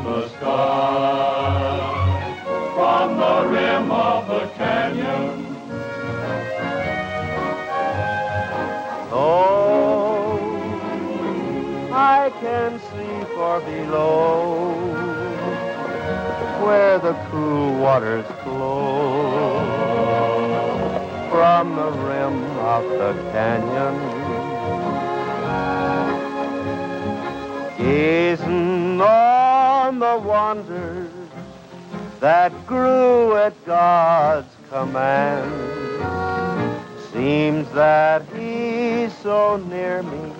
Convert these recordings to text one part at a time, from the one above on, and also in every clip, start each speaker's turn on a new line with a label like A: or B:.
A: the sky, from the rim of the canyon.
B: Oh, I can see far below, where the cool waters flow, from the rim of the canyon. Gazing on the wonders that grew at God's command, seems that He's so near me,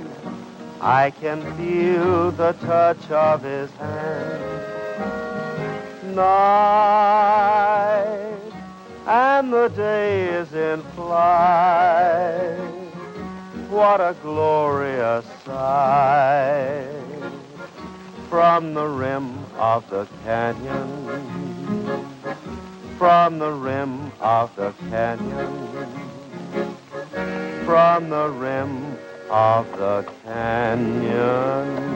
B: I can feel the touch of His hand. Night and the day is in flight, what a glorious sight, from the rim of the canyon, from the rim of the canyon, from the rim of the canyon.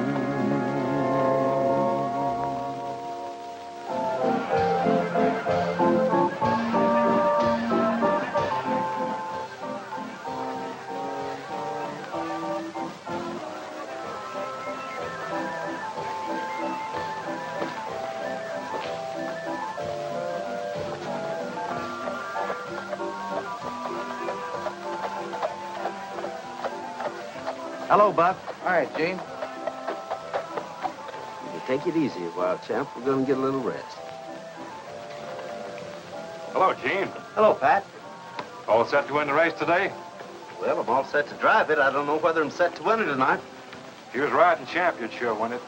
B: Hello, Buck.
C: All right, Gene.
B: You take it easy a while, champ. We're going to get a little rest.
D: Hello, Gene.
B: Hello, Pat.
D: All set to win the race today?
B: Well, I'm all set to drive it. I don't know whether I'm set to win it or not.
D: If you was riding champ, you'd sure win it.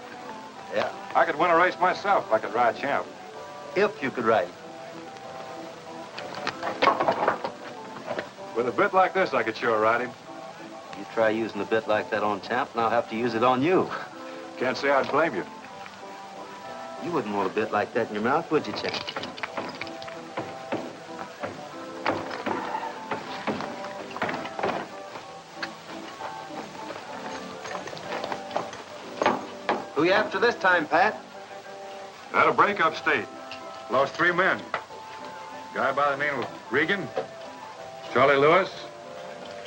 B: Yeah.
D: I could win a race myself if I could ride champ.
B: If you could ride it.
D: With a bit like this, I could sure ride him.
B: You try using a bit like that on champ, and I'll have to use it on you.
D: Can't say I'd blame you.
B: You wouldn't want a bit like that in your mouth, would you, champ? Who you after this time, Pat?
D: Had a break upstate. Lost 3 men. Guy by the name of Regan, Charlie Lewis,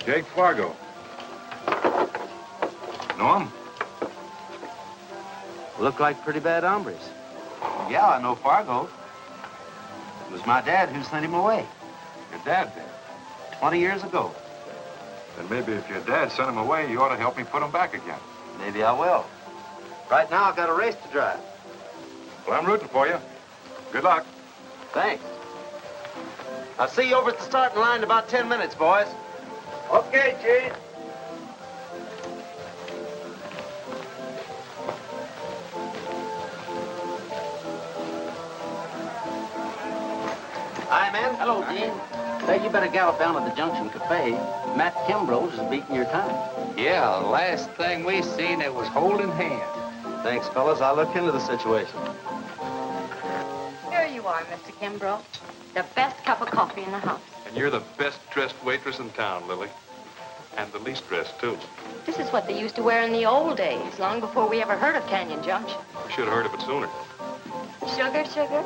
D: Jake Fargo. Know him?
B: Look like pretty bad hombres. Yeah, I know Fargo. It was my dad who sent him away.
D: Your dad did.
B: 20 years ago.
D: Then maybe if your dad sent him away, you ought to help me put him back again.
B: Maybe I will. Right now, I've got a race to drive.
D: Well, I'm rooting for you. Good luck.
B: Thanks. I'll see you over at the starting line in about 10 minutes, boys. Okay, Gene. Hi, man.
E: Hello, Gene. Say, you better gallop down to the Junction Cafe. Matt Kimbrough's is beating your time.
C: Yeah, last thing we seen, it was holding hands.
B: Thanks, fellas. I'll look into the situation.
F: Here you are, Mr. Kimbrough. The best cup of coffee in the house.
D: And you're the best-dressed waitress in town, Lily. And the least dressed, too.
F: This is what they used to wear in the old days, long before we ever heard of Canyon Junction.
D: We should have heard of it sooner.
F: Sugar, sugar?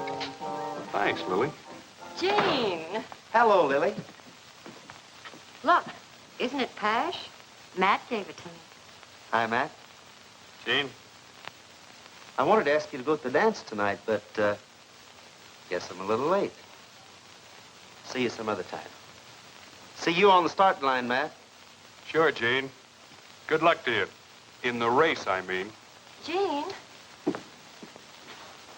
D: Thanks, Lily.
F: Gene!
B: Hello, Lily.
F: Look, isn't it Pash? Matt gave it to me.
B: Hi, Matt.
D: Gene?
B: I wanted to ask you to go to the dance tonight, but, guess I'm a little late. See you some other time. See you on the starting line, Matt.
D: Sure, Gene. Good luck to you. In the race, I mean.
F: Gene?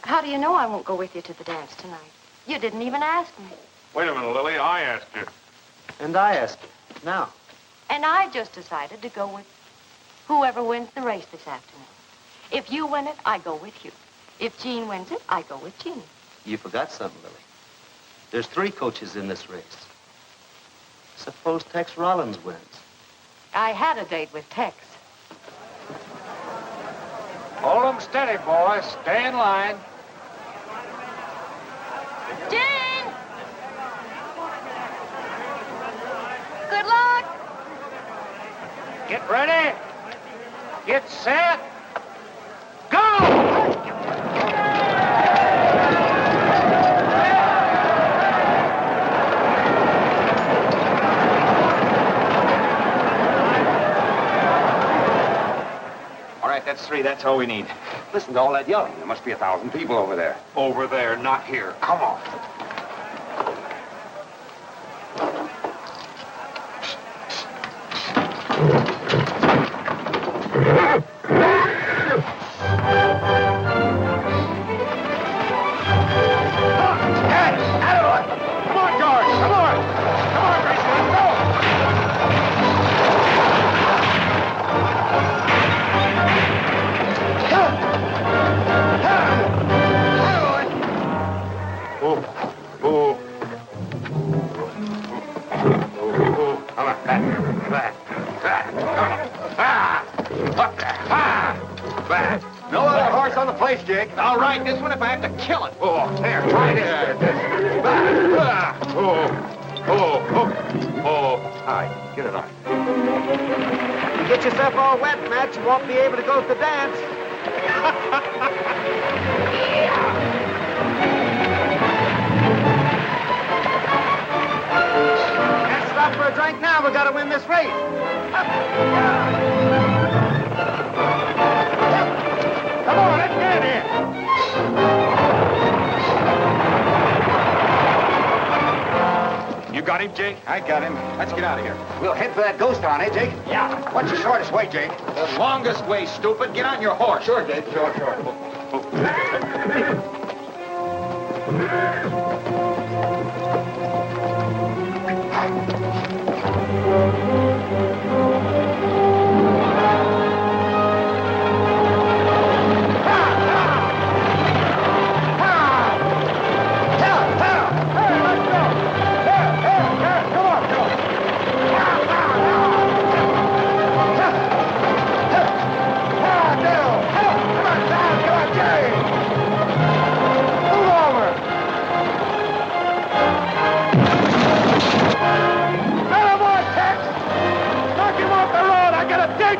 F: How do you know I won't go with you to the dance tonight? You didn't even ask me.
D: Wait a minute, Lily. I asked you.
B: And I ask you, now.
F: And I just decided to go with whoever wins the race this afternoon. If you win it, I go with you. If Gene wins it, I go with Gene.
B: You forgot something, Lily. There's 3 coaches in this race. Suppose Tex Rollins wins.
F: I had a date with Tex.
C: Hold 'em steady, boys. Stay in line.
F: Gene! Good luck!
C: Get ready. Get set. Go!
D: three, that's all we need.
G: Listen to all that yelling. There must be 1,000 people over there.
D: Over there, not here. Come on.
G: No other horse on the place, Jake.
C: I'll ride this one if I have to kill it.
G: Oh, there, try this. All right, get it on.
B: You get yourself all wet, Matt, you won't be able to go to the dance. Can't stop for a drink now. We gotta win this race.
G: Come on, let's get in here.
D: You got him, Jake?
G: I got him. Let's get out of here. We'll head for that ghost town, eh, Jake? Yeah. What's the shortest way, Jake?
C: The longest way, stupid. Get on your horse.
G: Sure, Jake. Sure.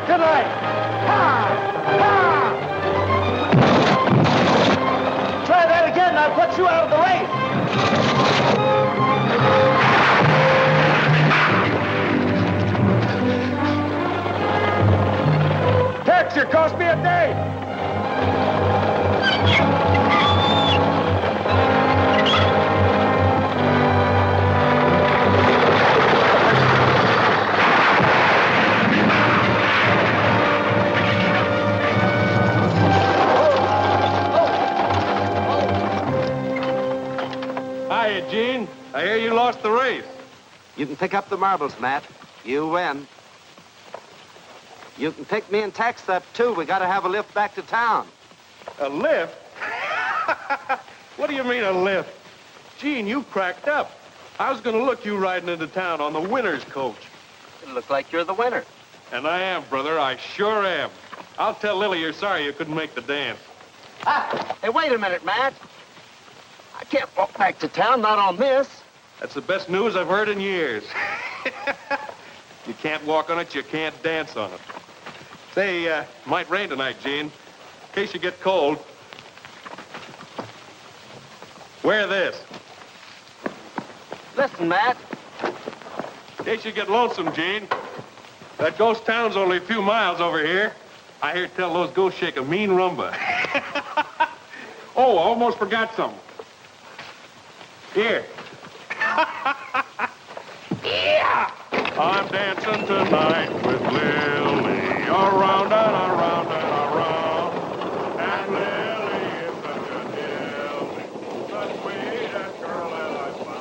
A: Tonight!
B: Try that again, and I'll put you out of the race.
A: Tex, you cost me a day!
D: Hiya, Gene. I hear you lost the race.
B: You can pick up the marbles, Matt. You win. You can pick me and Tex up, too. We gotta have a lift back to town.
A: A lift? What do you mean, a lift? Gene, you cracked up. I was gonna look you riding into town on the winner's coach.
B: It looked like you're the winner.
A: And I am, brother. I sure am. I'll tell Lily you're sorry you couldn't make the dance.
B: Hey, wait a minute, Matt. I can't walk back to town, not on this.
A: That's the best news I've heard in years. You can't walk on it, you can't dance on it. Say, might rain tonight, Gene. In case you get cold. Wear this.
B: Listen, Matt.
A: In case you get lonesome, Gene. That ghost town's only a few miles over here. I hear tell those ghosts shake a mean rumba. Oh, I almost forgot something. Here. Yeah! I'm dancing tonight with Lily, around and around and around. And Lily is such a dilly, the sweetest girl that I've found.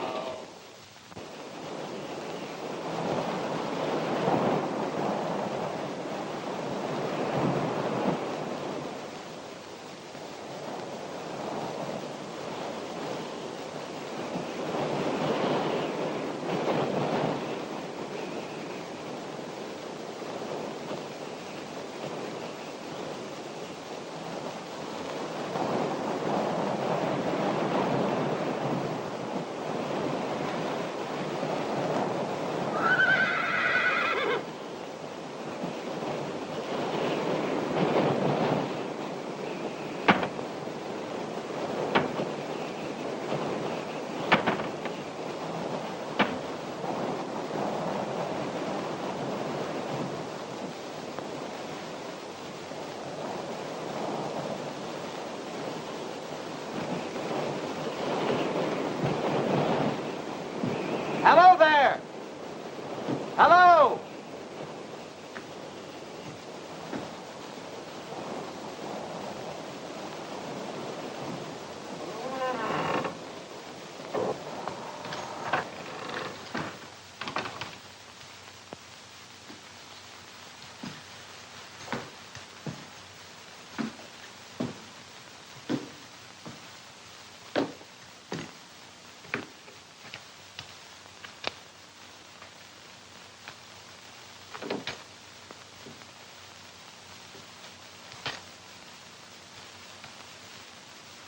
B: Hello there! Hello!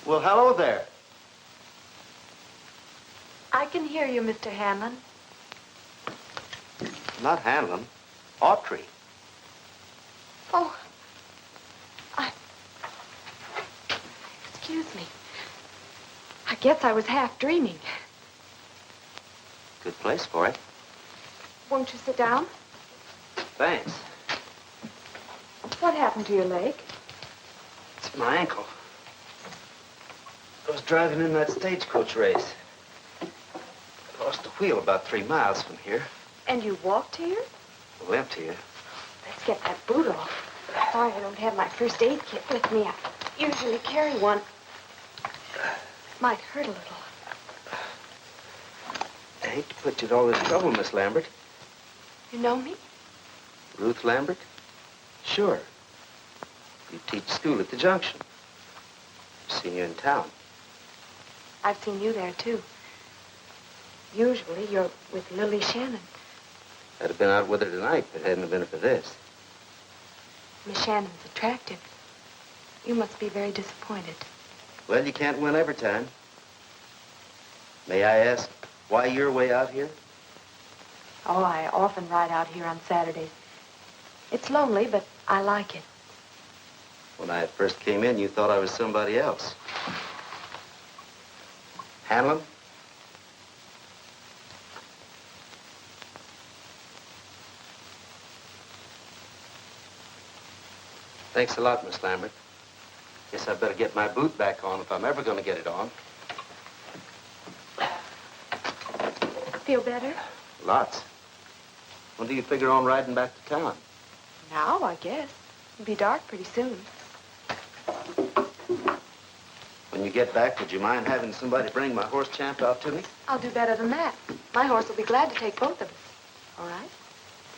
B: Well, hello there.
F: I can hear you, Mr. Hanlon.
B: Not Hanlon. Autry.
F: Oh, excuse me. I guess I was half dreaming.
B: Good place for it.
F: Won't you sit down?
B: Thanks.
F: What happened to your leg?
B: It's my ankle. I was driving in that stagecoach race. Lost the wheel about 3 miles from here.
F: And you walked here?
B: Limped here.
F: Let's get that boot off. Sorry I don't have my first aid kit with me. I usually carry one. Might hurt a little.
B: I hate to put you to all this trouble, Miss Lambert.
F: You know me?
B: Ruth Lambert? Sure. You teach school at the Junction. I've seen you in town.
F: I've seen you there, too. Usually you're with Lily Shannon.
B: I'd have been out with her tonight if it hadn't been for this.
F: Miss Shannon's attractive. You must be very disappointed.
B: Well, you can't win every time. May I ask why you're way out here?
F: Oh, I often ride out here on Saturdays. It's lonely, but I like it.
B: When I first came in, you thought I was somebody else. Hanlon? Thanks a lot, Miss Lambert. Guess I better get my boot back on if I'm ever going to get it on.
F: Feel better?
B: Lots. When do you figure on riding back to town?
F: Now, I guess. It'll be dark pretty soon.
B: When you get back, would you mind having somebody bring my horse Champ out to me?
F: I'll do better than that. My horse will be glad to take both of us. All right?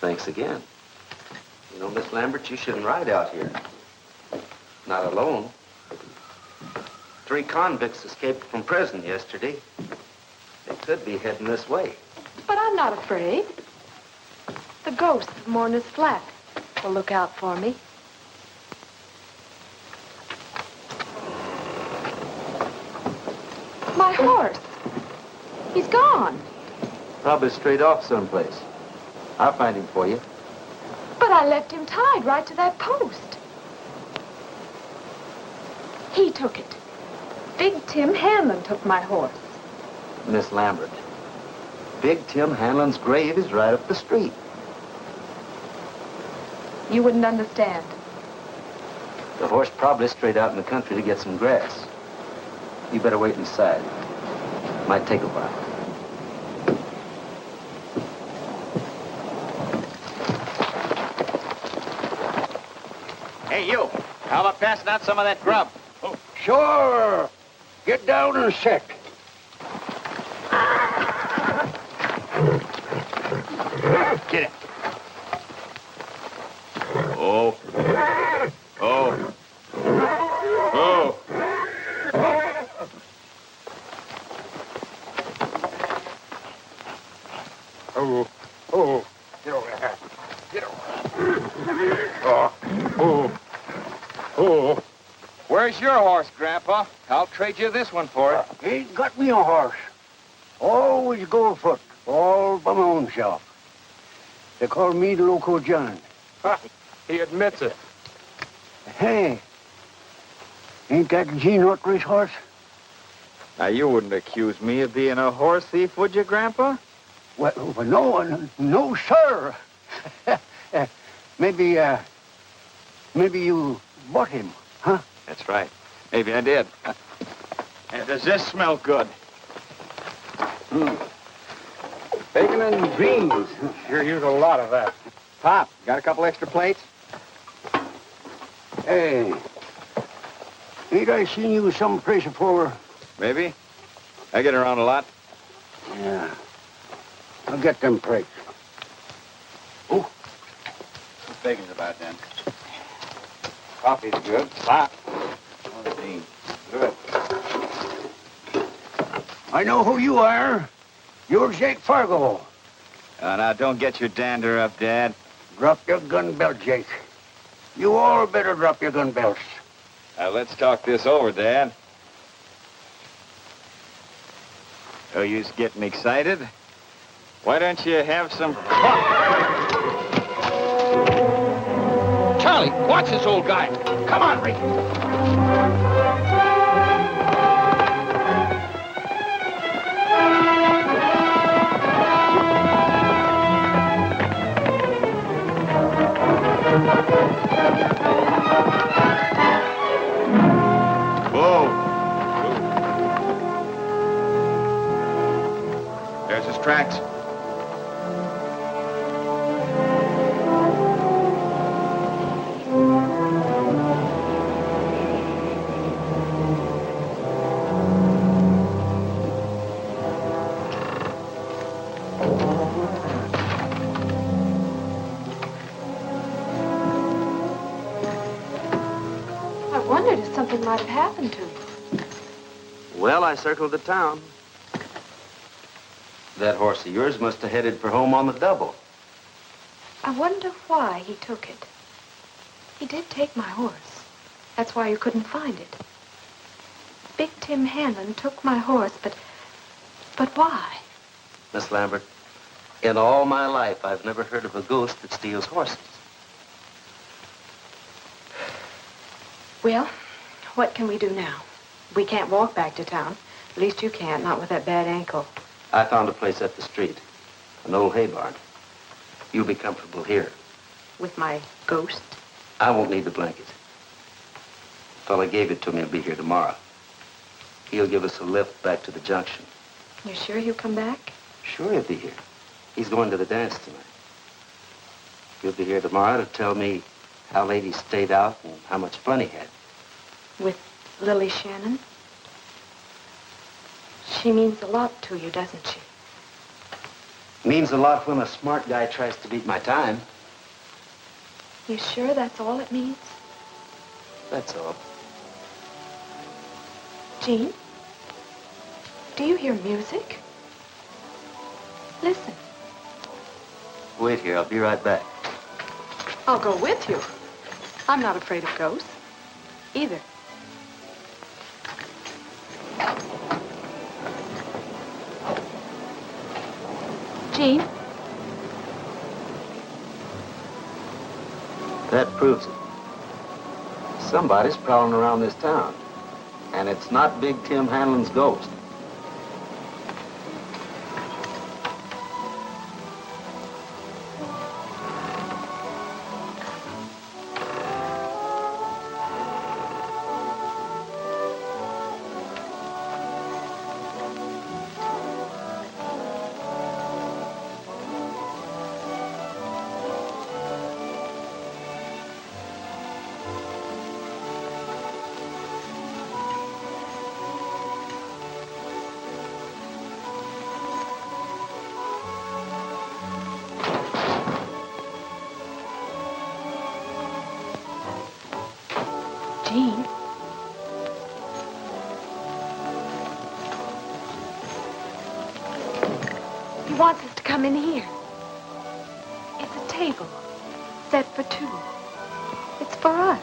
B: Thanks again. You know, Miss Lambert, you shouldn't ride out here. Not alone. 3 convicts escaped from prison yesterday. They could be heading this way.
F: But I'm not afraid. The ghost of Mourner's Flat will look out for me. My horse. He's gone.
B: Probably straight off someplace. I'll find him for you.
F: But I left him tied right to that post. He took it. Big Tim Hanlon took my horse.
B: Miss Lambert, Big Tim Hanlon's grave is right up the street.
F: You wouldn't understand.
B: The horse probably strayed out in the country to get some grass. You better wait inside. Might take a while.
C: Hey, you. How about passing out some of that grub?
G: Oh, sure. Get down and sit.
C: Get it. Oh. Oh. Oh.
G: Oh. Oh. Get over there. Get over. Oh. Oh. Oh.
C: Where's your horse, Grandpa? I'll trade you this one for it.
G: Ain't got me a horse. Always go afoot, all by my own self. They call me the Loco John.
D: He admits it.
G: Hey, ain't that Gene Autry's horse?
D: Now, you wouldn't accuse me of being a horse thief, would you, Grandpa?
G: Well, no, sir. Maybe you bought him, huh?
D: That's right. Maybe I did. And does this smell good?
G: and greens.
D: Sure use a lot of that.
C: Pop, got a couple extra plates?
G: Hey, ain't I seen you someplace before?
C: Maybe. I get around a lot.
G: Yeah. I'll get them plates.
C: What's bacon's about, then? Coffee's good. Pop. Oh, the beans. Good.
G: I know who you are. You're Jake Fargo.
C: Now, don't get your dander up, Dad.
G: Drop your gun belt, Jake. You all better drop your gun belts.
C: Now, let's talk this over, Dad. Oh, you's getting excited? Why don't you have some fun?
E: Charlie, watch this old guy. Come on, Rick.
D: Whoa. There's his tracks.
F: I wondered if something might have happened to you.
B: Well, I circled the town. That horse of yours must have headed for home on the double.
F: I wonder why he took it. He did take my horse. That's why you couldn't find it. Big Tim Hanlon took my horse, but why?
B: Miss Lambert, in all my life, I've never heard of a ghost that steals horses.
F: Well, what can we do now? We can't walk back to town. At least you can't, not with that bad ankle.
B: I found a place up the street, an old hay barn. You'll be comfortable here.
F: With my ghost?
B: I won't need the blanket. The fella gave it to me. He'll be here tomorrow. He'll give us a lift back to the junction.
F: You sure he'll come back?
B: Sure he'll be here. He's going to the dance tonight. He'll be here tomorrow to tell me how late he stayed out and how much fun he had.
F: With Lily Shannon? She means a lot to you, doesn't she?
B: Means a lot when a smart guy tries to beat my time.
F: You sure that's all it means?
B: That's all.
F: Gene? Do you hear music? Listen.
B: Wait here. I'll be right back.
F: I'll go with you. I'm not afraid of ghosts. Either. Gene?
B: That proves it. Somebody's prowling around this town. And it's not Big Tim Hanlon's ghost.
F: Gene? He wants us to come in here. It's a table set for two. It's for us.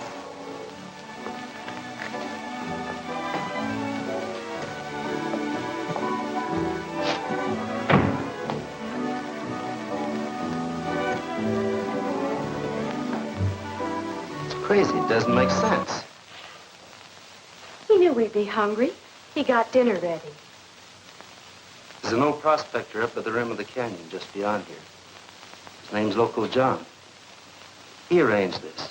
B: It's crazy. It doesn't make sense.
F: He knew we'd be hungry. He got dinner ready.
B: There's an old prospector up at the rim of the canyon just beyond here. His name's Local John. He arranged this.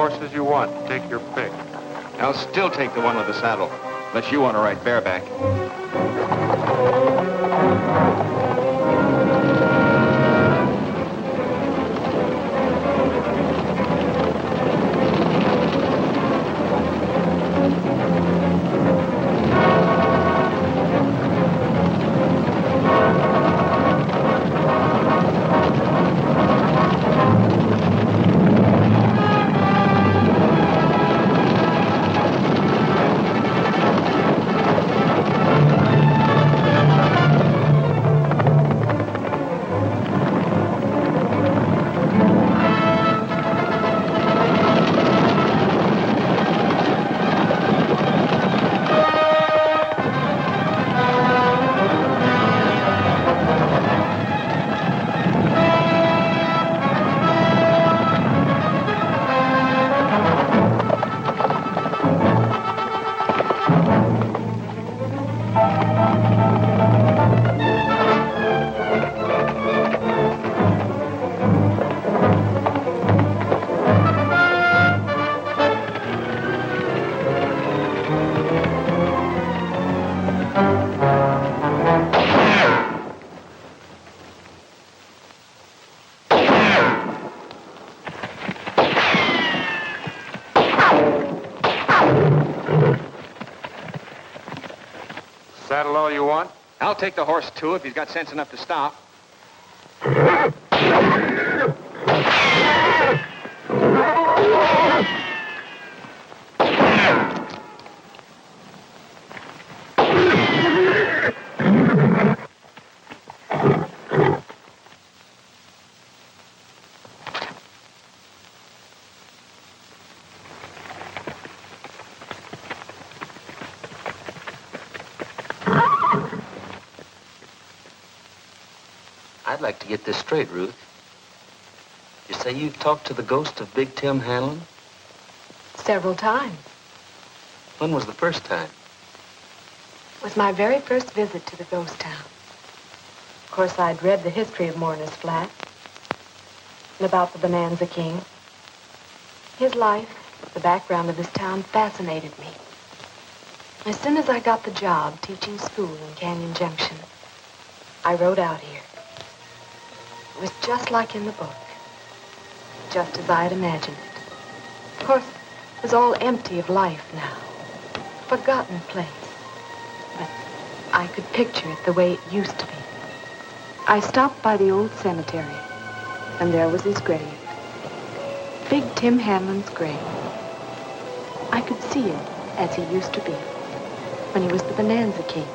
A: horses you want. Take your pick.
C: I'll still take the one with the saddle, unless you want to ride bareback.
A: Saddle all you want?
C: I'll take the horse, too, if he's got sense enough to stop.
B: I'd like to get this straight, Ruth. You say you've talked to the ghost of Big Tim Hanlon?
F: Several times.
B: When was the first time?
F: It was my very first visit to the ghost town. Of course, I'd read the history of Mourner's Flat and about the Bonanza King. His life, the background of his town, fascinated me. As soon as I got the job teaching school in Canyon Junction, I rode out here. It was just like in the book, just as I had imagined it. Of course, it was all empty of life now, a forgotten place. But I could picture it the way it used to be. I stopped by the old cemetery, and there was his grave. Big Tim Hanlon's grave. I could see him as he used to be, when he was the Bonanza King.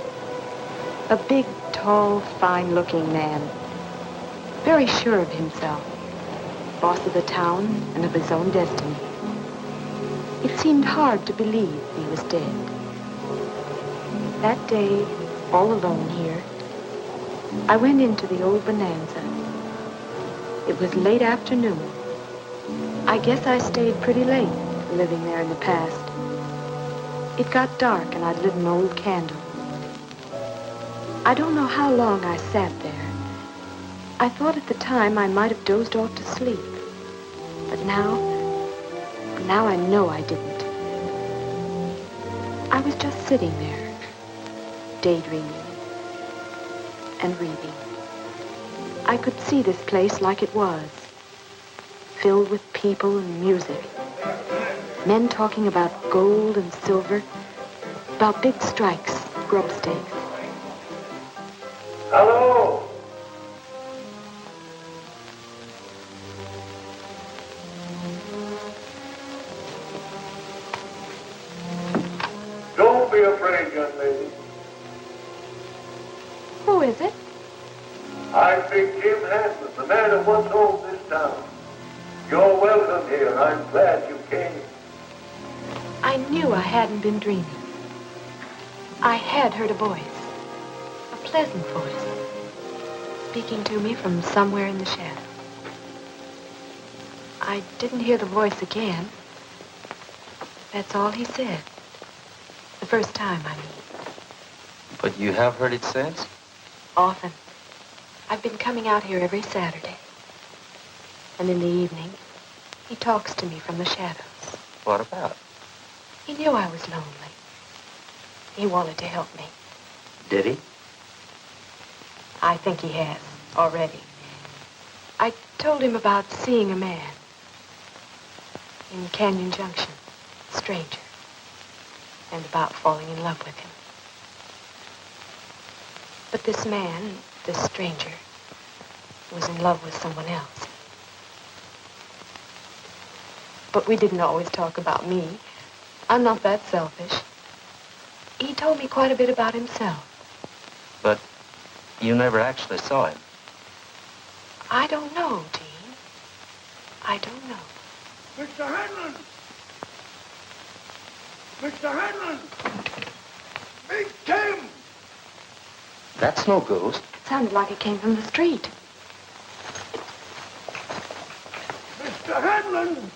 F: A big, tall, fine-looking man, very sure of himself, boss of the town and of his own destiny. It seemed hard to believe he was dead. That day, all alone here, I went into the old Bonanza. It was late afternoon. I guess I stayed pretty late, living there in the past. It got dark and I'd lit an old candle. I don't know how long I sat there. I thought at the time I might have dozed off to sleep. But now I know I didn't. I was just sitting there, daydreaming and reading. I could see this place like it was, filled with people and music. Men talking about gold and silver, about big strikes, grub stakes.
G: Hello? Don't be afraid, young lady.
F: Who is it?
G: I'm Big Tim Hanlon, the man who once owned this town. You're welcome here. I'm glad you came.
F: I knew I hadn't been dreaming. I had heard a voice, a pleasant voice, speaking to me from somewhere in the shadow. I didn't hear the voice again. That's all he said. The first time, I mean.
B: But you have heard it since?
F: Often. I've been coming out here every Saturday. And in the evening, he talks to me from the shadows.
B: What about?
F: He knew I was lonely. He wanted to help me.
B: Did he?
F: I think he has, already. I told him about seeing a man in Canyon Junction, a stranger, and about falling in love with him. But this man, this stranger, was in love with someone else. But we didn't always talk about me. I'm not that selfish. He told me quite a bit about himself.
B: But you never actually saw him.
F: I don't know, Gene. I don't know.
G: Mr. Hanlon! Mr. Hanlon! Big Tim!
B: That's no ghost.
F: It sounded like it came from the street.
G: Mr. Hanlon!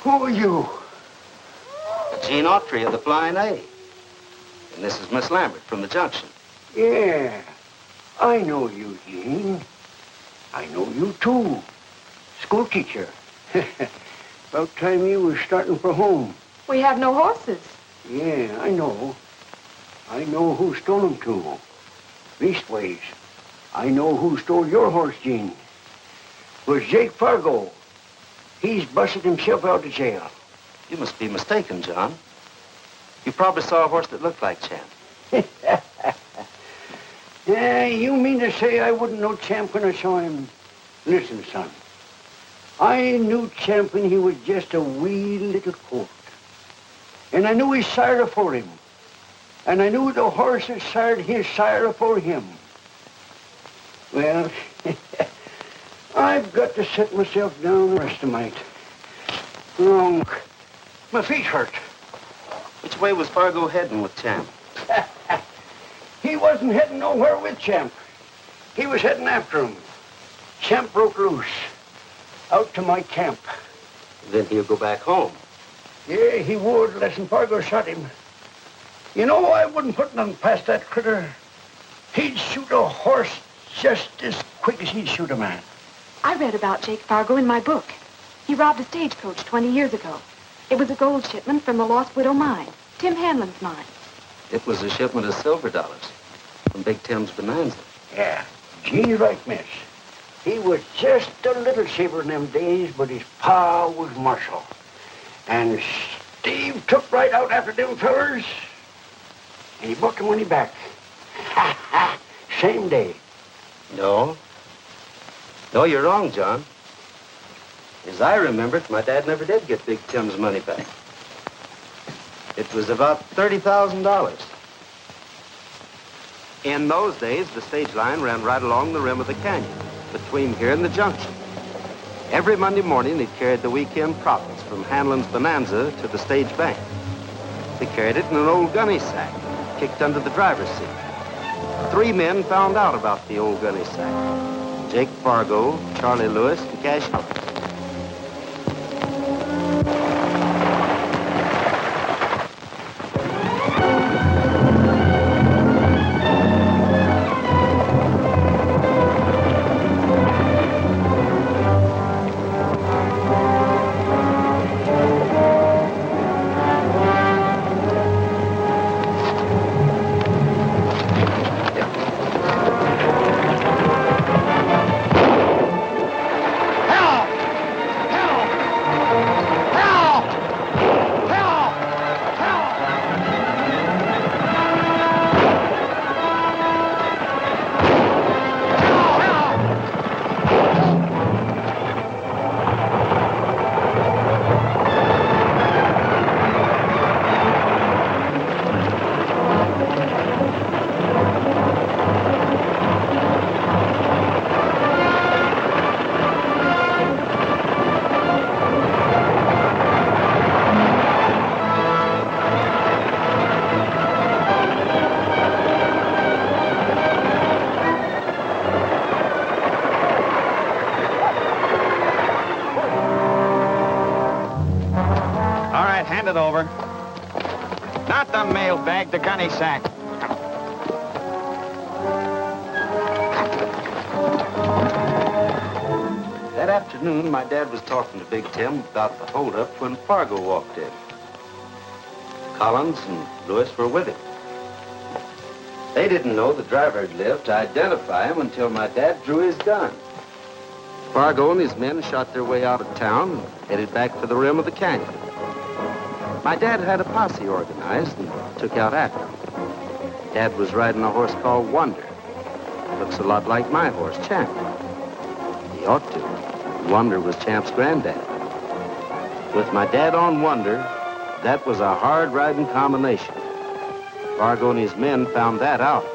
G: Who are you?
B: Gene Autry of the Flying A. And this is Miss Lambert from the Junction.
G: Yeah, I know you, Gene. I know you, too. School teacher. About time you was starting for home.
F: We have no horses.
G: Yeah, I know. I know who stole them, too. Leastways, I know who stole your horse, Gene. It was Jake Fargo. He's busted himself out of jail.
B: You must be mistaken, John. You probably saw a horse that looked like Champ.
G: Yeah, you mean to say I wouldn't know Champ when I saw him? Listen, son. I knew Champ when he was just a wee little colt. And I knew his sire afore him. And I knew the horse that sired his sire afore him. Well, I've got to set myself down and rest tonight. Wrong. My feet hurt.
B: Which way was Fargo heading with Champ?
G: He wasn't heading nowhere with Champ. He was heading after him. Champ broke loose. Out to my camp.
B: Then he'll go back home.
G: Yeah, he would, unless Fargo shot him. You know, I wouldn't put nothing past that critter. He'd shoot a horse just as quick as he'd shoot a man.
F: I read about Jake Fargo in my book. He robbed a stagecoach 20 years ago. It was a gold shipment from the Lost Widow mine, Tim Hanlon's mine.
B: It was a shipment of silver dollars from Big Tim's Bonanza.
G: Yeah, Gene's right, miss. He was just a little saber in them days, but his pa was marshal. And Steve took right out after them fellers, and he brought the money back. Ha ha! Same day.
B: No. No, you're wrong, John. As I remember it, my dad never did get Big Tim's money back. It was about $30,000. In those days, the stage line ran right along the rim of the canyon, between here and the junction. Every Monday morning, they carried the weekend profits from Hanlon's Bonanza to the stage bank. They carried it in an old gunny sack, kicked under the driver's seat. 3 men found out about the old gunny sack: Jake Fargo, Charlie Lewis, and Cash Hunt.
C: bag the gunny sack.
B: That afternoon, my dad was talking to Big Tim about the holdup when Fargo walked in. Collins and Lewis were with him. They didn't know the driver had lived to identify him until my dad drew his gun. Fargo and his men shot their way out of town and headed back to the rim of the canyon. My dad had a posse organized and took out after him. Dad was riding a horse called Wonder. Looks a lot like my horse, Champ. He ought to. Wonder was Champ's granddad. With my dad on Wonder, that was a hard-riding combination. Fargo and his men found that out.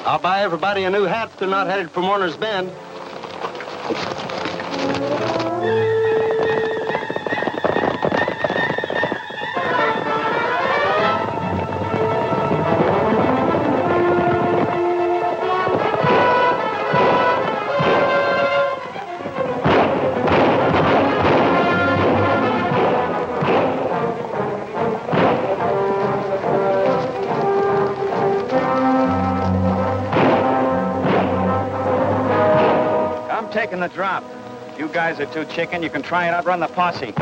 H: I'll buy everybody a new hat if they're not headed for Mourner's Bend.
C: Taking the drop. If you guys are too chicken, you can try and outrun the posse.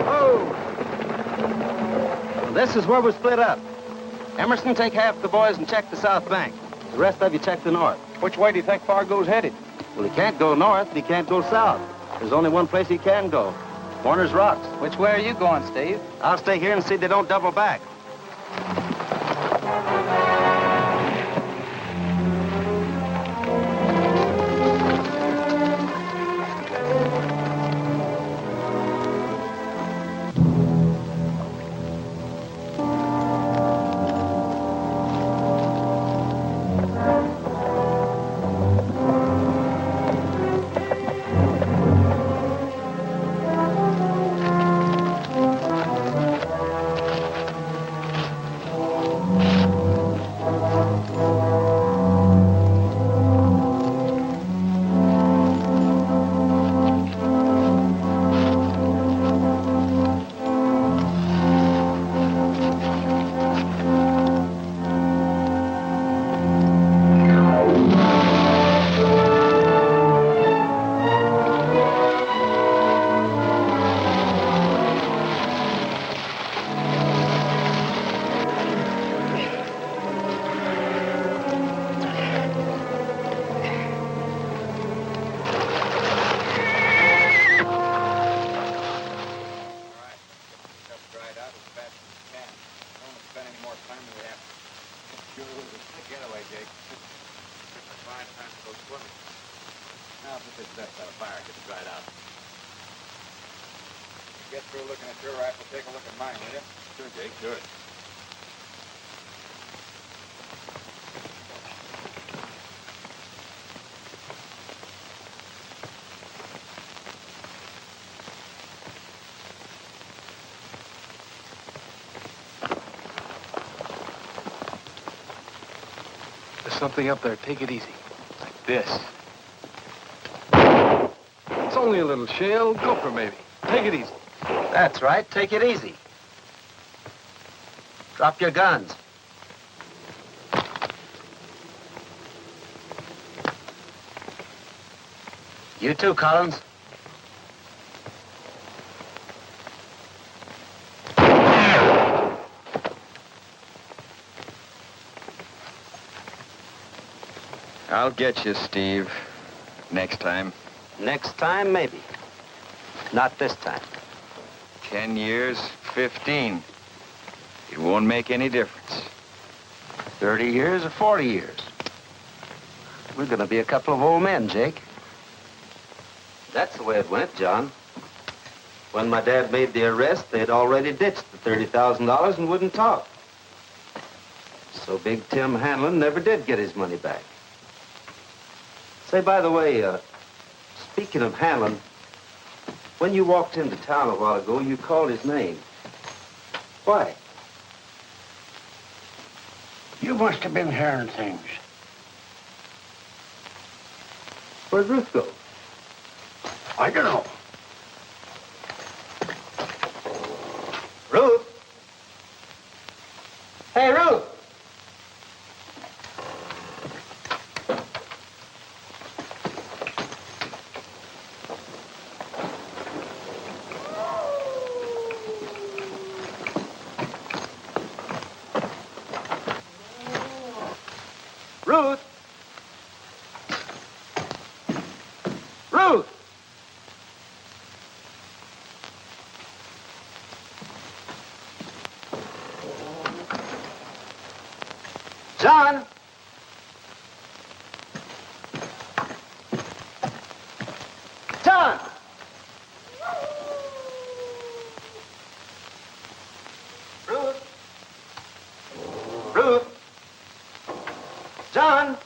H: Oh! This is where we're split up. Emerson, take half the boys and check the south bank. The rest of you check the north.
C: Which way do you think Fargo's headed?
H: Well, he can't go north, he can't go south. There's only one place he can go. Warner's Rocks.
E: Which way are you going, Steve?
H: I'll stay here and see they don't double back.
I: Something up there. Take it easy. Like this. It's only a little shale. Gopher, maybe. Take it easy.
H: That's right. Take it easy. Drop your guns. You too, Collins.
C: I'll get you, Steve. Next time.
B: Next time, maybe. Not this time.
C: 10 years, 15. It won't make any difference.
B: 30 years or 40 years. We're gonna be a couple of old men, Jake. That's the way it went, John. When my dad made the arrest, they'd already ditched the $30,000 and wouldn't talk. So Big Tim Hanlon never did get his money back. Say, by the way, speaking of Hanlon, when you walked into town a while ago, you called his name. Why?
G: You must have been hearing things.
B: Where'd Ruth go?
G: I don't know.
B: Ruth? Hey, Ruth! Ruth! Ruth! John! John! Ruth! Ruth! John!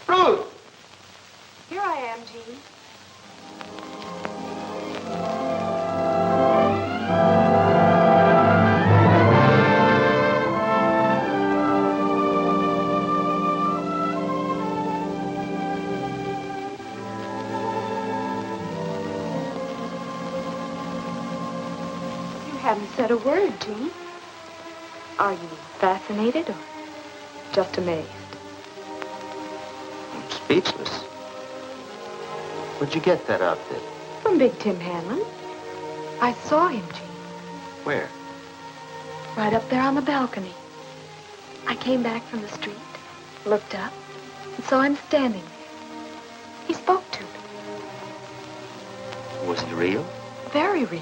B: Ruth!
F: Here I am, Gene. You haven't said a word, Gene. Are you fascinated or just amazed?
B: I'm speechless. Where'd you get that outfit?
F: From Big Tim Hanlon. I saw him, Gene,
B: Where?
F: right up there on the balcony. I came back from the street, looked up, and saw him standing there. He spoke to me.
B: Was he real?
F: Very real.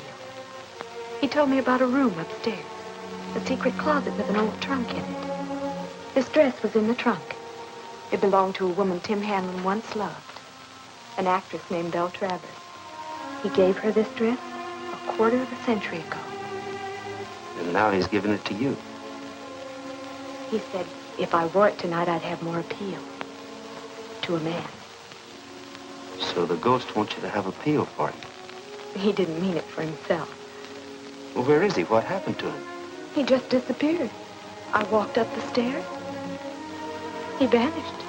F: He told me about a room upstairs, a secret closet with an old trunk in it. This dress was in the trunk. It belonged to a woman Tim Hanlon once loved, an actress named Belle Travers. He gave her this dress a quarter of a century ago.
B: And now he's giving it to you.
F: He said if I wore it tonight, I'd have more appeal to a man.
B: So the ghost wants you to have appeal for him.
F: He didn't mean it for himself.
B: Well, where is he? What happened to him?
F: He just disappeared. I walked up the stairs. He vanished.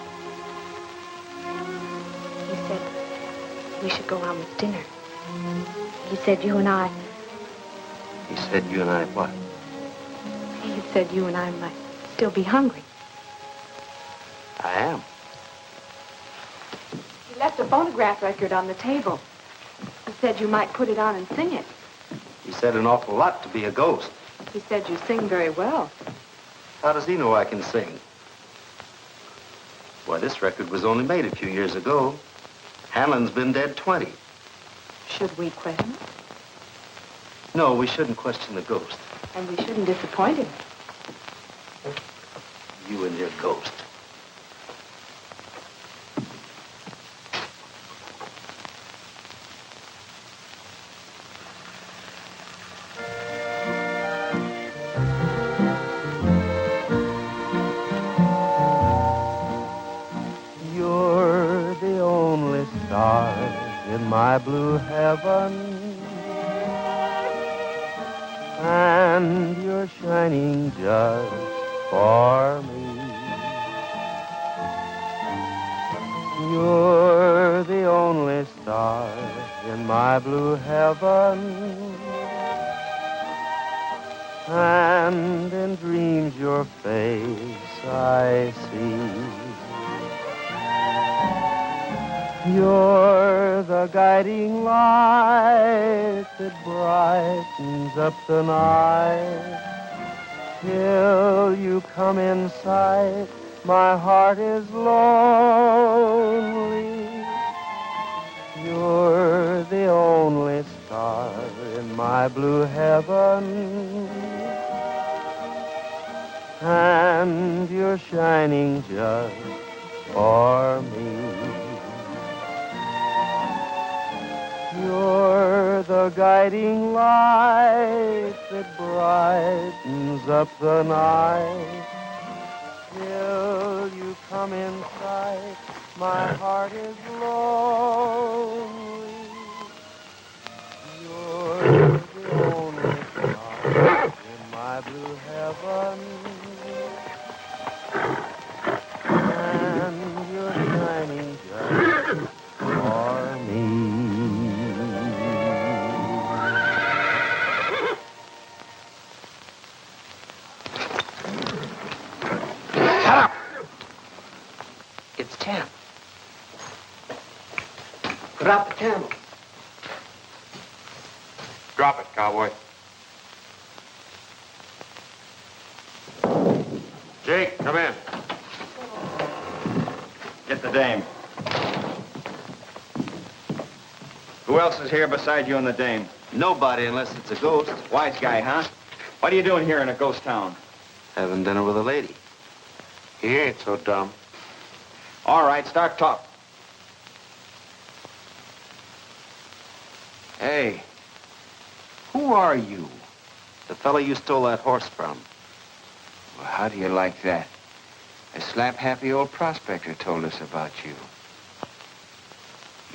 F: He said we should go out with dinner. He said you and I...
B: He said you and I what?
F: He said you and I might still be hungry.
B: I am.
F: He left a phonograph record on the table. He said you might put it on and sing it.
B: He said an awful lot to be a ghost.
F: He said you sing very well.
B: How does he know I can sing? Why, this record was only made a few years ago. Hanlon's been dead 20.
F: Should we quit him?
B: No, we shouldn't question the ghost.
F: And we shouldn't disappoint him.
B: You and your ghost.
J: You're the only star in my blue heaven. And you're shining just for me. You're the only star in my blue heaven. And in dreams your face I see. You're the guiding light that brightens up the night till you come in sight my heart is lonely. You're the only star in my blue heaven, and you're shining just for me. You're the guiding light that brightens up the night. Till you come in sight, my heart is lonely. You're the only star in my blue heaven, and you're shining just for me.
B: Shut up! It's Tim. Drop the camel.
D: Drop it, cowboy. Jake, come in.
C: Get the dame. Who else is here beside you and the dame?
B: Nobody unless it's a ghost.
C: Wise guy, huh? What are you doing here in a ghost town?
B: Having dinner with a lady.
D: He ain't so dumb.
C: All right, start talk. Hey, who are you?
B: The fellow you stole that horse from.
K: Well, how do you like that? A slap-happy old prospector told us about you.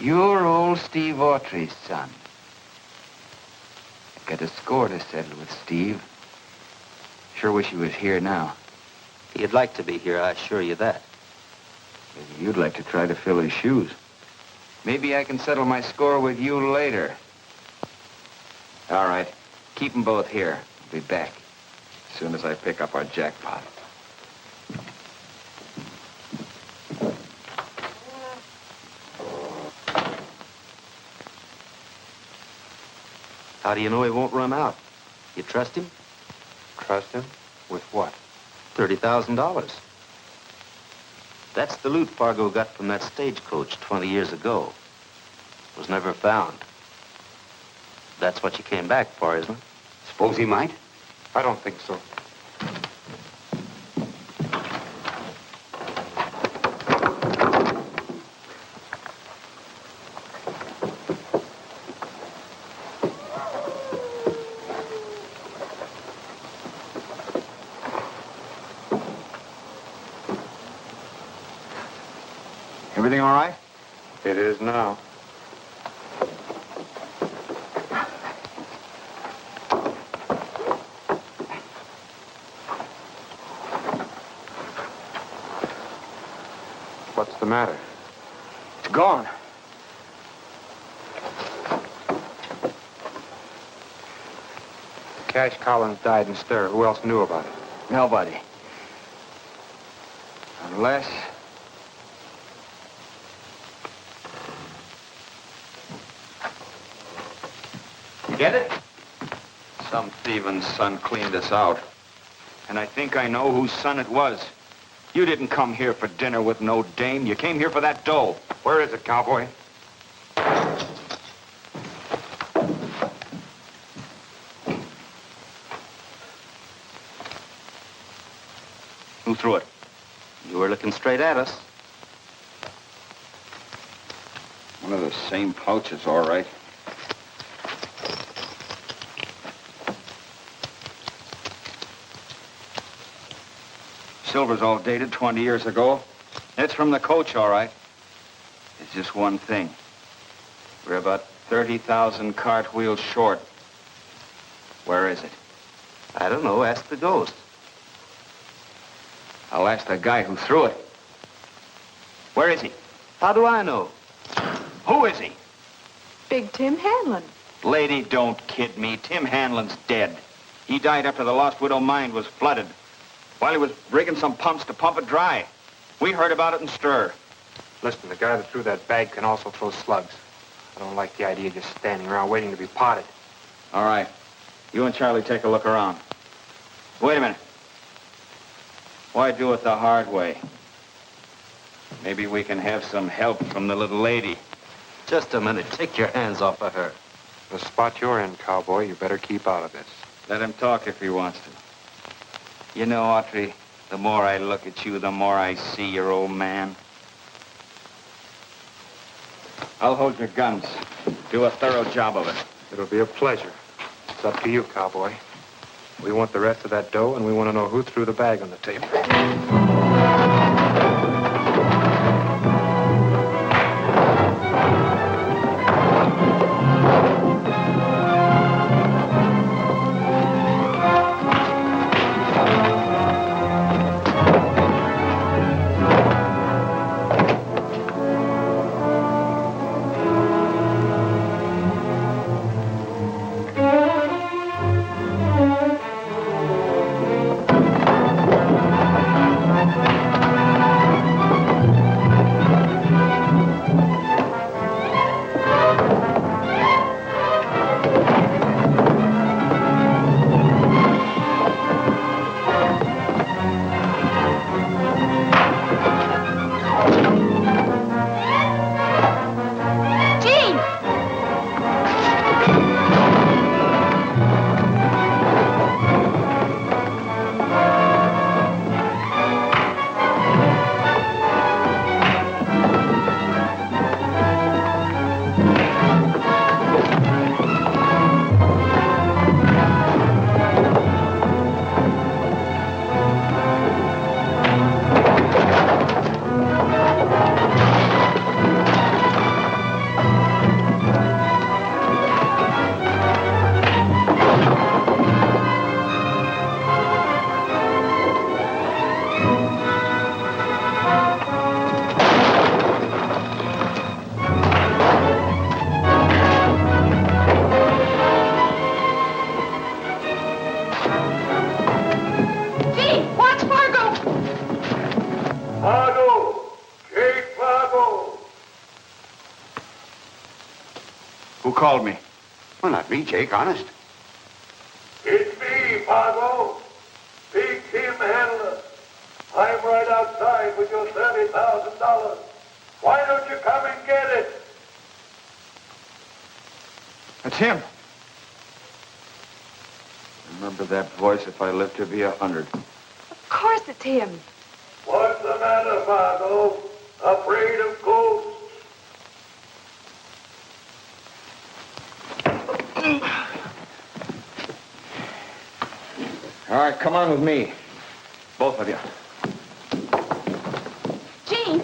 K: You're old Steve Autry's son. I got a score to settle with Steve. Sure wish he was here now.
B: He'd like to be here, I assure you that.
K: Maybe you'd like to try to fill his shoes. Maybe I can settle my score with you later. All right. Keep them both here. I'll be back as soon as I pick up our jackpot.
B: How do you know he won't run out? You trust him?
D: Trust him? With what?
B: $30,000. That's the loot Fargo got from that stagecoach 20 years ago. Was never found. That's what you came back for, isn't it?
G: Suppose he might?
D: I don't think so.
C: Everything all right?
D: It is now. What's the matter?
C: It's gone.
D: Cash Collins died in stir. Who else knew about it?
C: Nobody. Unless... Get it? Some thieving son cleaned us out. And I think I know whose son it was. You didn't come here for dinner with no dame. You came here for that dough.
D: Where is it, cowboy?
C: Who threw it?
B: You were looking straight at us.
C: One of the same pouches, all right. Silver's all dated 20 years ago. It's from the coach, all right. It's just one thing. We're about 30,000 cartwheels short. Where is it?
B: I don't know. Ask the ghost.
C: I'll ask the guy who threw it. Where is he?
B: How do I know?
C: Who is he?
F: Big Tim Hanlon.
C: Lady, don't kid me. Tim Hanlon's dead. He died after the Lost Widow mine was flooded. While he was rigging some pumps to pump it dry. We heard about it in stir.
D: Listen, the guy that threw that bag can also throw slugs. I don't like the idea of just standing around waiting to be potted.
C: All right. You and Charlie take a look around. Wait a minute. Why do it the hard way? Maybe we can have some help from the little lady.
B: Just a minute. Take your hands off of her.
D: The spot you're in, cowboy, you better keep out of this.
C: Let him talk if he wants to. You know, Autry, the more I look at you, the more I see your old man. I'll hold your guns. Do a thorough job of it.
D: It'll be a pleasure. It's up to you, cowboy. We want the rest of that dough, and we want to know who threw the bag on the table.
C: Called me.
G: Well, not me, Jake, honest.
A: It's me, Fargo. Big Tim Handler. I'm right outside with your $30,000. Why don't you come and get it?
C: That's him. Remember that voice if I live to be 100.
F: Of course it's him.
A: What's the matter, Fargo? Afraid of ghosts?
C: All right, come on with me. Both of you.
F: Gene!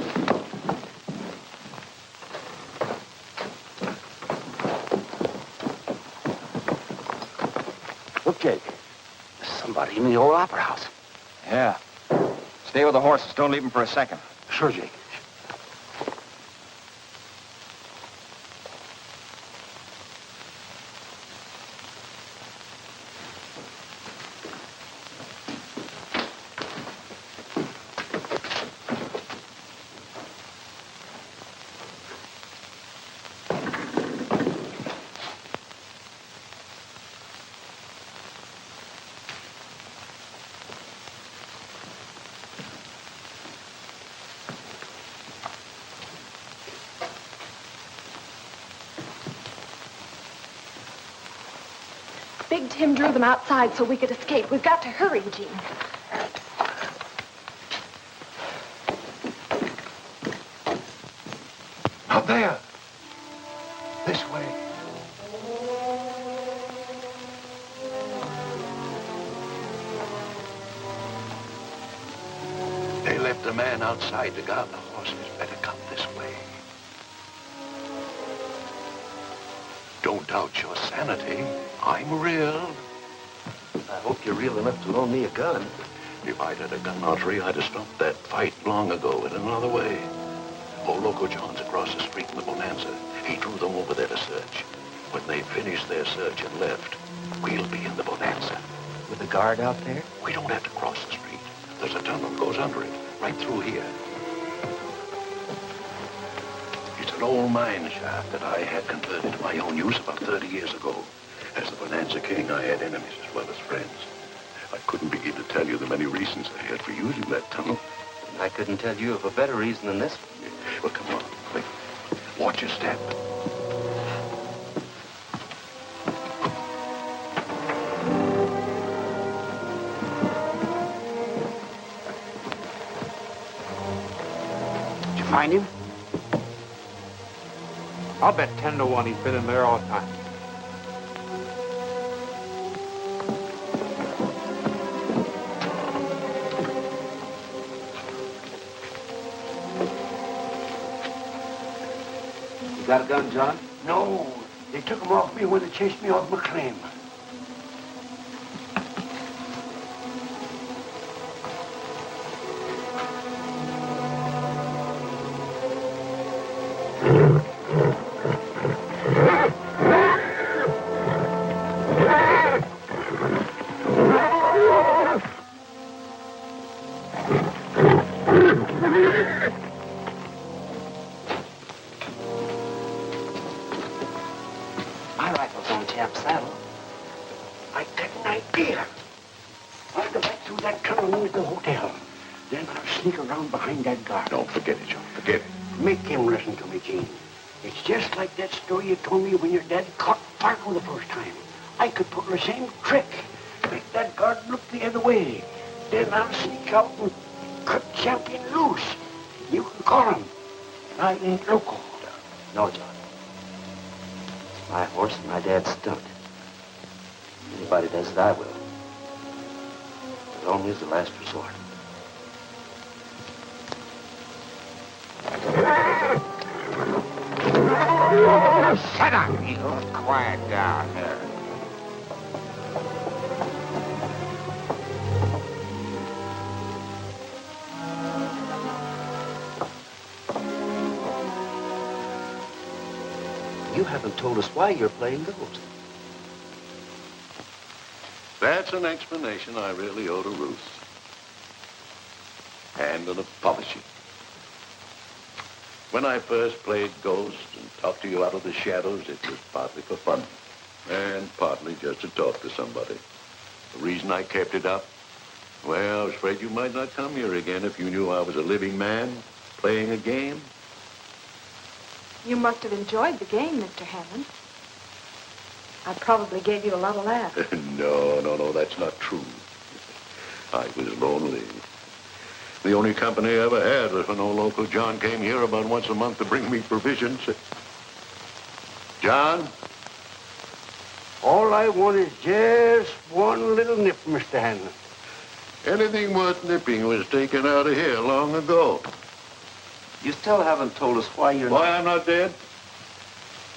G: Look, Jake. There's somebody in the old opera house.
C: Yeah. Stay with the horses. Don't leave them for a second.
G: Sure, Jake.
F: Big Tim drew them outside so we could escape. We've got to hurry, Gene.
A: Out there. This way. They left a man outside to guard the horses. Better come this way. Don't doubt your sanity. I'm real.
B: I hope you're real enough to loan me a gun.
A: If I'd had a gun, Autry, I'd have stopped that fight long ago in another way. Old Loco John's across the street in the Bonanza. He drew them over there to search. When they finished their search and left, we'll be in the Bonanza.
B: With the guard out there?
A: We don't have to cross the street. There's a tunnel that goes under it, right through here. It's an old mine shaft that I had converted to my own use about 30 years ago. As the Bonanza King, I had enemies as well as friends. I couldn't begin to tell you the many reasons I had for using that tunnel.
B: I couldn't tell you of a better reason than this.
G: Well, come on. Quick. Watch your step. Did you find him?
I: I'll bet 10 to 1 he's been in there all the time.
B: You got a gun, John?
G: No. They took him off me when they chased me off my claim. That guard.
D: Don't forget it, Joe. Forget it.
G: Make him listen to me, Gene. It's just like that story you told me when your dad caught Fargo the first time. I could put the same trick. Make that guard look the other way. Then I'll sneak out and cut Champion loose. You can call him. And I ain't local.
B: No, John. It's my horse and my dad's stunt. If anybody does it, I will. But only as a last resort.
C: Shut up, Eagle. Quiet down here.
B: You haven't told us why you're playing Ghost.
L: That's an explanation I really owe to Ruth. And to the publishing. When I first played Ghost and talked to you out of the shadows, it was partly for fun and partly just to talk to somebody. The reason I kept it up, well, I was afraid you might not come here again if you knew I was a living man playing a game.
F: You must have enjoyed the game, Mr. Hammond. I probably gave you a lot of laughs.
L: No, that's not true. I was lonely. The only company I ever had was when old Uncle John came here about once a month to bring me provisions. John?
G: All I want is just one little nip, Mr. Hanlon.
L: Anything worth nipping was taken out of here long ago.
B: You still haven't told us why you're
L: Why I'm not dead?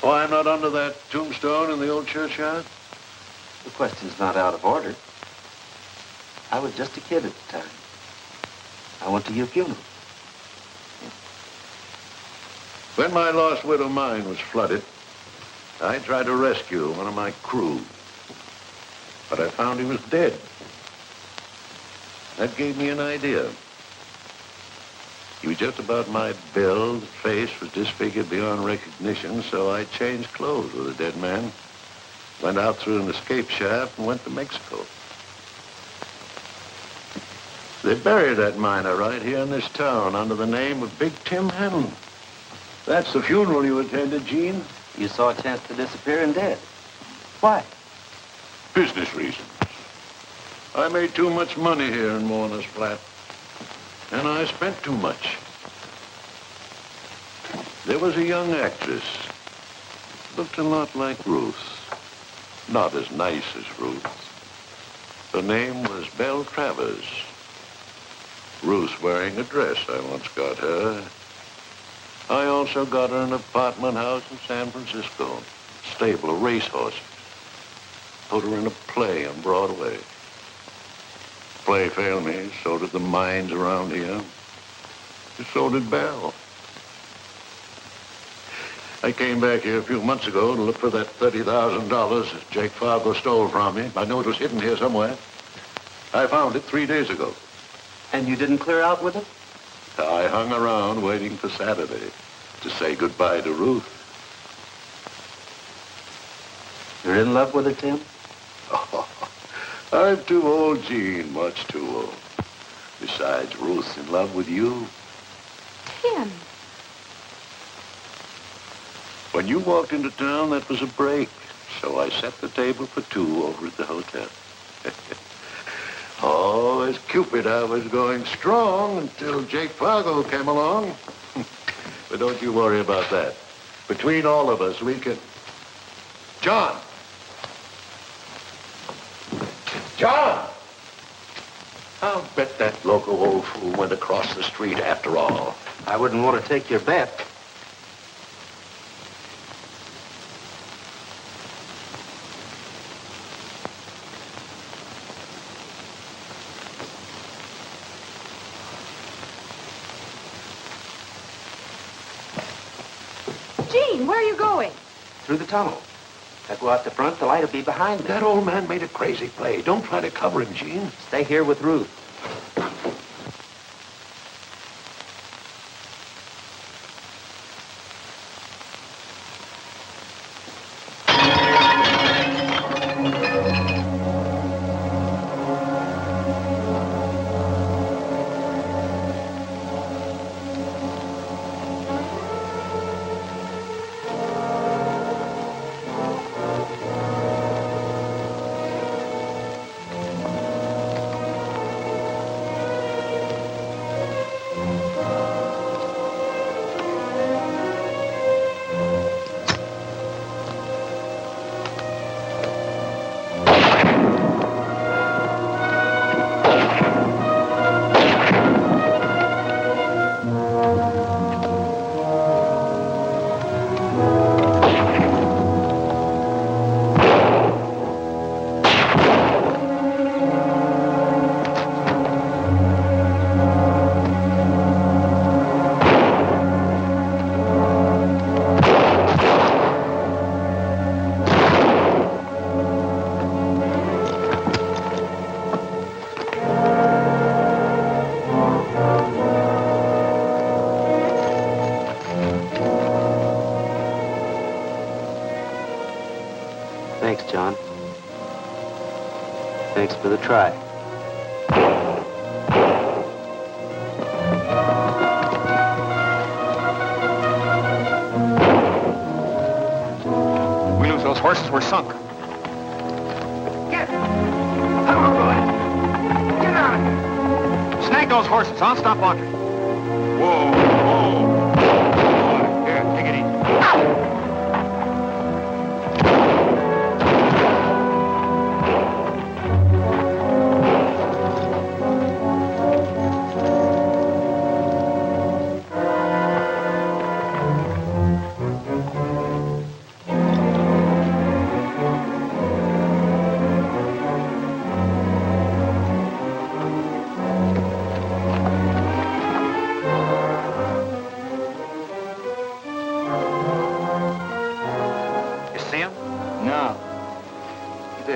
L: Why I'm not under that tombstone in the old churchyard?
B: The question's not out of order. I was just a kid at the time. I went to your funeral.
L: When my lost widow mine was flooded, I tried to rescue one of my crew. But I found he was dead. That gave me an idea. He was just about my build. His face was disfigured beyond recognition, so I changed clothes with a dead man. Went out through an escape shaft and went to Mexico. They buried that miner right here in this town under the name of Big Tim Hanlon. That's the funeral you attended, Gene.
B: You saw a chance to disappear and dead. Why?
L: Business reasons. I made too much money here in Mourner's Flat. And I spent too much. There was a young actress. Looked a lot like Ruth. Not as nice as Ruth. Her name was Belle Travers. Ruth wearing a dress. I once got her. I also got her an apartment house in San Francisco. Stable of racehorses. Put her in a play on Broadway. Play failed me. So did the mines around here. So did Belle. I came back here a few months ago to look for that $30,000 that Jake Fargo stole from me. I knew it was hidden here somewhere. I found it 3 days ago.
B: And you didn't clear out with it?
L: I hung around waiting for Saturday to say goodbye to Ruth.
B: You're in love with her, Tim?
L: Oh, I'm too old, Gene, much too old. Besides, Ruth's in love with you.
F: Him?
L: When you walked into town, that was a break. So I set the table for two over at the hotel. Oh, as Cupid, I was going strong until Jake Fargo came along. But don't you worry about that. Between all of us, we can... John! John! I'll bet that loco old fool went across the street after all.
B: I wouldn't want to take your bet.
F: Gene, where are you going?
B: Through the tunnel. If I go out the front, the light will be behind me.
L: That old man made a crazy play. Don't try to cover him, Gene.
B: Stay here with Ruth. Thanks, John. Thanks for the try.
C: We lose those horses, we're sunk.
G: Get it! Come on, boy. Get out of here.
C: Snag those horses. I'll stop Autry. Whoa, whoa. Here, take it easy.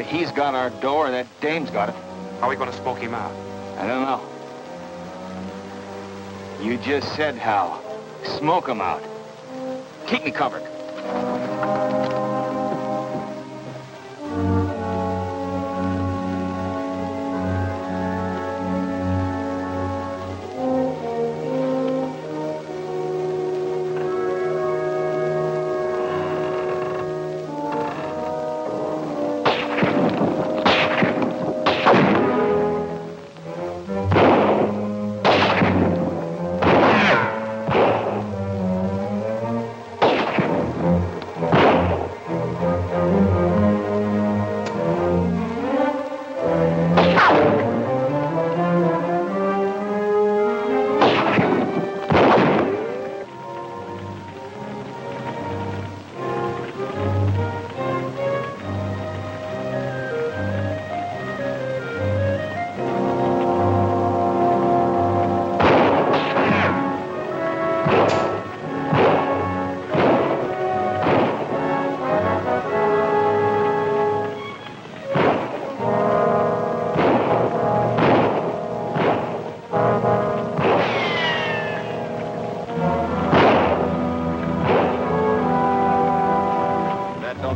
C: He's got our door, or that dame's got it.
D: How are we going to smoke him out?
C: I don't know. You just said how. Smoke him out. Keep me covered.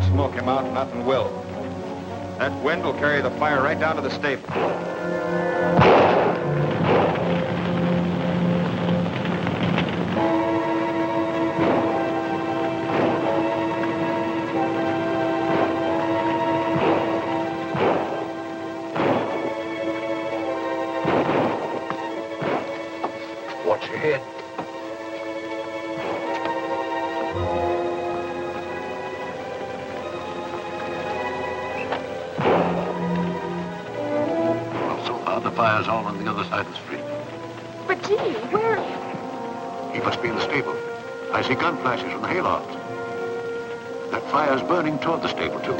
C: Smoke him out, nothing will. That wind will carry the fire right down to the stable.
G: Watch your head. Well, so far, the fire's all on the other side of the street.
F: But, Gene, where...
G: He must be in the stable. I see gun flashes from the hayloft. That fire's burning toward the stable, too.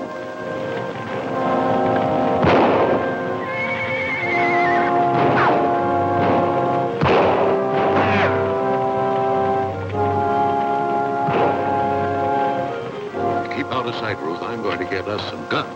G: Keep out of sight, Ruth. I'm going to get us some guns.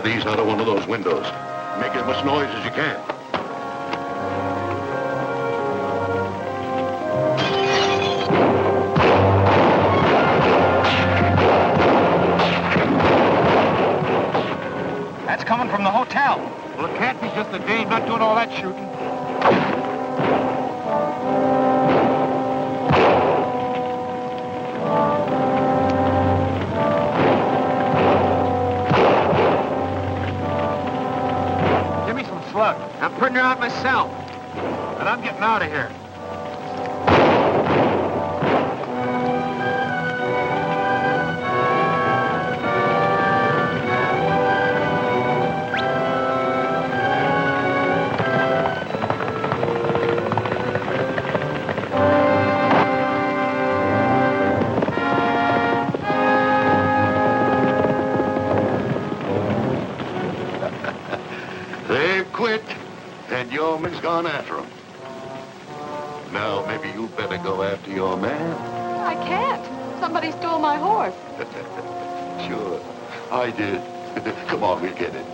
G: These out of one of those windows. Make as much noise as you can.
C: That's coming from the hotel.
D: Well, it can't be just the Dame not doing all that shooting.
C: I'm putting her out myself.
D: And I'm getting out of here.
G: They've quit. And Yeoman's gone after him. Now, maybe you better go after your man.
F: I can't. Somebody stole my horse.
G: Sure, I did. Come on, we'll get it.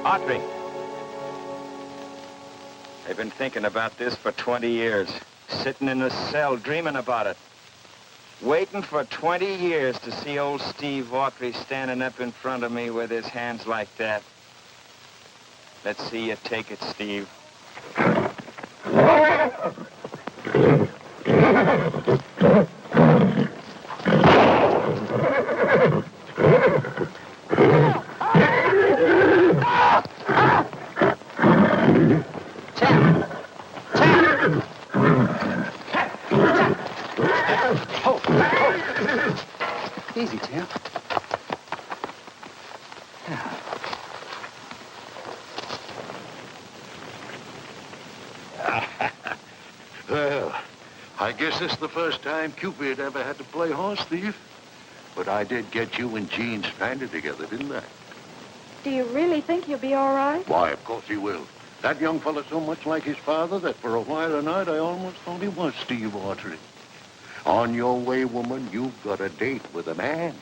C: Autry. They've been thinking about this for 20 years. Sitting in the cell, dreaming about it. Waiting for 20 years to see old Steve Autry standing up in front of me with his hands like that. Let's see you take it, Steve.
L: guess this is the first time Cupid ever had to play horse thief. But I did get you and Gene stranded together, didn't I?
F: Do you really think he'll be all right?
L: Why, of course he will. That young fella's so much like his father that for a while tonight I almost thought he was Steve Autry. On your way, woman, you've got a date with a man.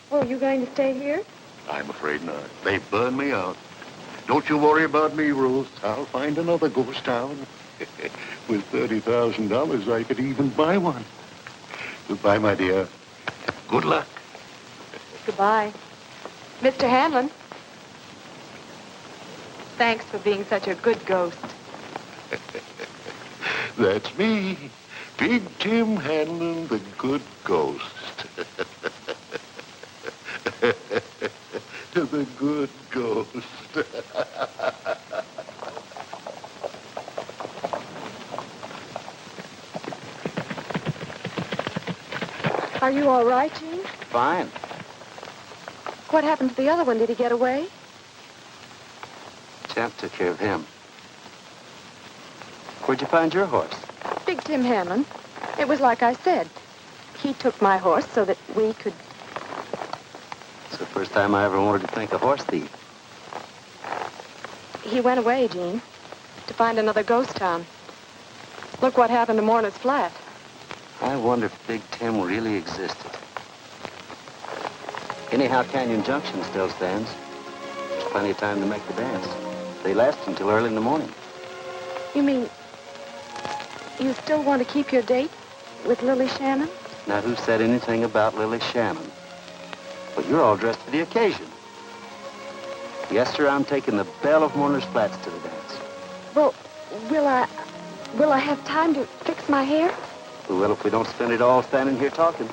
F: Well, are you going to stay here?
L: I'm afraid not. They've burned me out. Don't you worry about me, Ruth. I'll find another ghost town. With $30,000, I could even buy one. Goodbye, my dear. Good luck.
F: Goodbye. Mr. Hanlon. Thanks for being such a good ghost.
L: That's me. Big Tim Hanlon, the good ghost. The good ghost.
F: Are you all right, Gene?
H: Fine.
F: What happened to the other one? Did he get away?
H: Champ took care of him. Where'd you find your horse?
F: Big Tim Hanlon. It was like I said. He took my horse so that we could...
H: It's the first time I ever wanted to thank a horse thief.
F: He went away, Gene, to find another ghost town. Look what happened to Mourner's Flat.
H: I wonder if Big Tim really existed. Anyhow, Canyon Junction still stands. There's plenty of time to make the dance. They last until early in the morning.
F: You mean you still want to keep your date with Lily Shannon?
H: Now, who said anything about Lily Shannon? But you're all dressed for the occasion. Yes, sir, I'm taking the belle of Mourner's Flats to the dance.
F: Well, will I have time to fix my hair?
H: Well, if we don't spend it all standing here talking.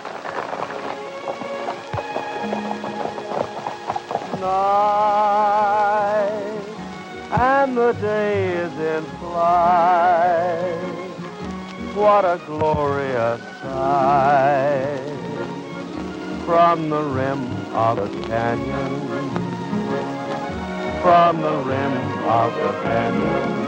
J: Night, and the day is in flight. What a glorious sight. From the rim of the canyon, from the rim of the canyon,